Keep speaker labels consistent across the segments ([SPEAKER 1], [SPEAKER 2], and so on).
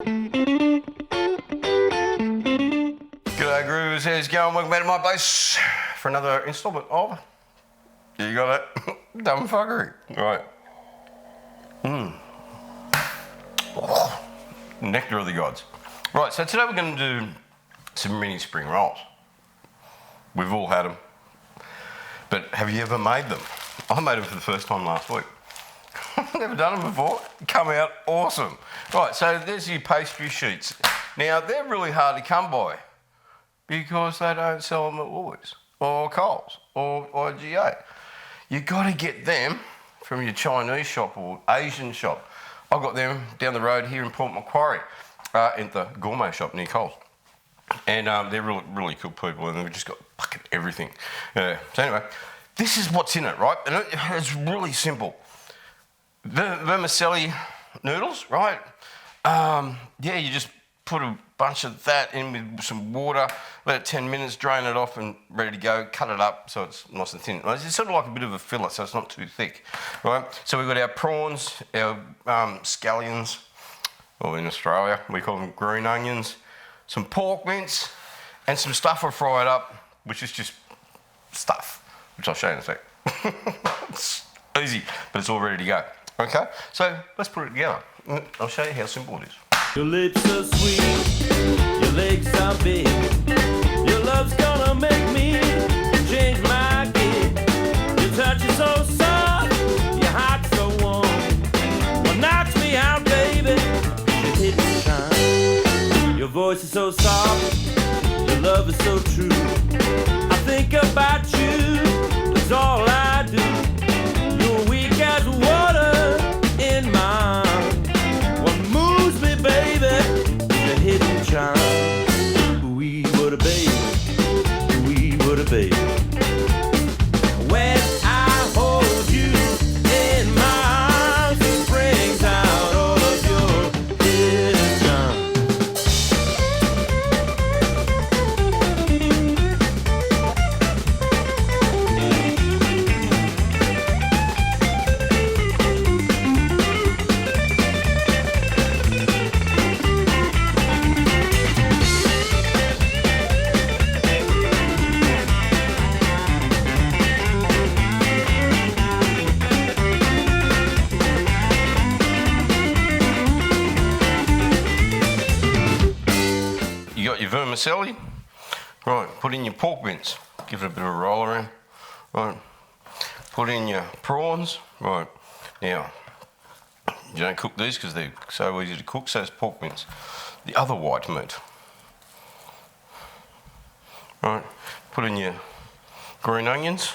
[SPEAKER 1] G'day groovers, how's it going? Welcome back to my base for another instalment of You Got It, Dumb Fuckery. Right. Oh, nectar of the gods. Right, so today we're going to do some mini spring rolls. We've all had them, but have you ever made them? I made them for the first time last week. Never done them before. Come out awesome. Right, so there's your pastry sheets. Now, they're really hard to come by because they don't sell them at Woolies or Coles or IGA. You got to get them from your Chinese shop or Asian shop. I've got them down the road here in Port Macquarie in the gourmet shop near Coles. And they're really, really cool people, and they've just got fucking everything. So anyway, this is what's in it, right? And it's really simple. Vermicelli noodles, right? You just put a bunch of that in with some water, let it 10 minutes, drain it off and ready to go. Cut it up so it's nice and thin. It's sort of like a bit of a fillet, so it's not too thick, right? So we've got our prawns, our scallions, or in Australia we call them green onions, some pork mince, and some stuff I fried up, which is just stuff, which I'll show you in a sec. It's easy, but it's all ready to go. Okay, so let's put it together. I'll show you how simple it is.
[SPEAKER 2] Your lips are sweet, your legs are big. Your love's gonna make me change my gear. Your touch is so soft, your heart's so warm. What knocks me out, baby, is hit and shine. Your voice is so soft, your love is so true. I think about you, that's all I do. You're weak as water in my arms. What moves me, baby, is a hidden charm. We were the baby, we were the baby. When I hold you in my arms, it brings out all of your hidden charm.
[SPEAKER 1] You got your vermicelli, right? Put in your pork mince, give it a bit of a roll around, right? Put in your prawns, right? Now, you don't cook these because they're so easy to cook, so it's pork mince. The other white meat, right? Put in your green onions,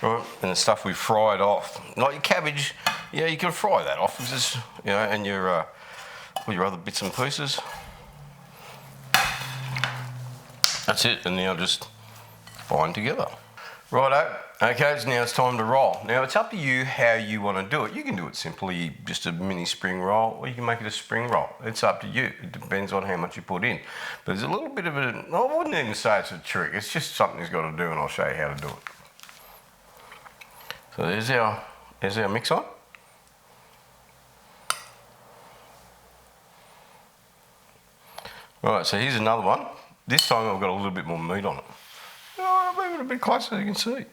[SPEAKER 1] right? And the stuff we fried off, not your cabbage. Yeah, you can fry that off, it's just, you know, and your all your other bits and pieces. That's it, and now just bind together. Righto, okay, so now it's time to roll. Now it's up to you how you want to do it. You can do it simply, just a mini spring roll, or you can make it a spring roll. It's up to you. It depends on how much you put in. But there's a little bit of a, I wouldn't even say it's a trick, it's just something you've got to do, and I'll show you how to do it. So there's our mix on. Right, so here's another one. This time I've got a little bit more meat on it. Oh, I'll move it a bit closer so you can see.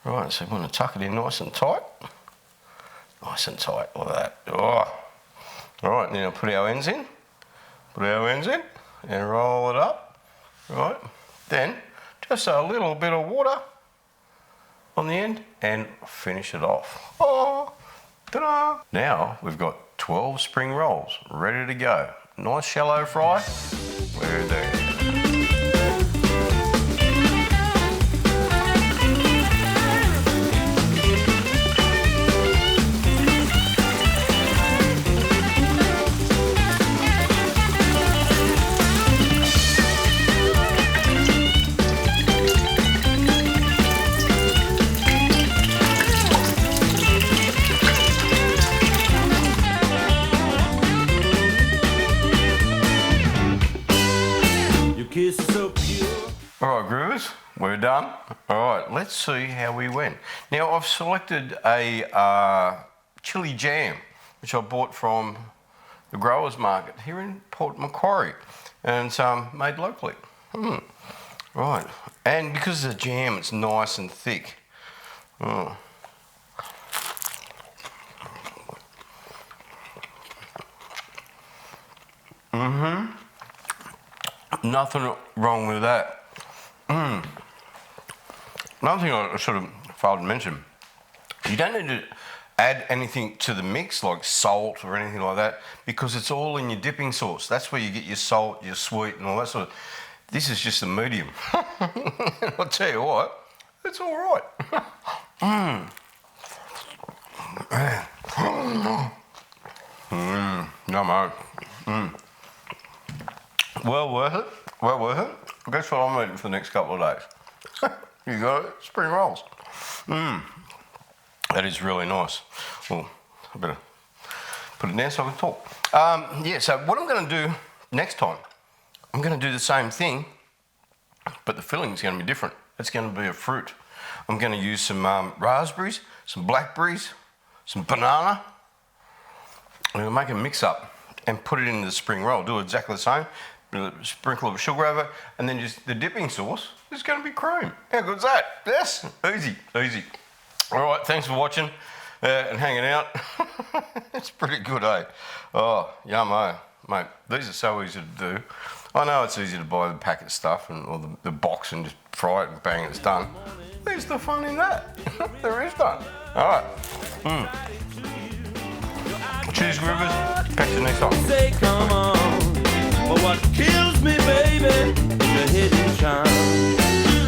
[SPEAKER 1] Right, so you want to tuck it in nice and tight. Nice and tight, like that. Oh. All right, now put our ends in. Put our ends in and roll it up. Right, then just a little bit of water on the end and finish it off. Oh, ta-da! Now we've got 12 spring rolls ready to go. Nice shallow fry. We're there.
[SPEAKER 2] Kiss is so pure.
[SPEAKER 1] All right, groovers, we're done. All right, let's see how we went. Now, I've selected a chili jam, which I bought from the growers market here in Port Macquarie, and it's made locally. Right, and because of the jam, it's nice and thick. Nothing wrong with that. Another thing I should have failed to mention, you don't need to add anything to the mix like salt or anything like that, because it's all in your dipping sauce. That's where you get your salt, your sweet and all that sort of. This is just a medium. I'll tell you what, it's all right. Yummo. Well worth it. Well worth it. Guess what I'm eating for the next couple of days? You got it, spring rolls. That is really nice. Well, I better put it down so I can talk. Yeah, so what I'm going to do next time, I'm going to do the same thing, but the filling is going to be different. It's going to be a fruit. I'm going to use some raspberries, some blackberries, some banana. I'm going to make a mix up and put it into the spring roll. Do exactly the same. Sprinkle of sugar over, and then just the dipping sauce is going to be cream. How good's that? Yes, easy, easy. All right, thanks for watching and hanging out. It's pretty good, eh? Oh, yummo, mate. These are so easy to do. I know it's easy to buy the packet stuff or the box and just fry it and bang, it's done. There's the fun in that. There is fun. All right. Cheers, Groovers. Catch you next time.
[SPEAKER 2] Say come on, but what kills me, baby, is your hidden charm.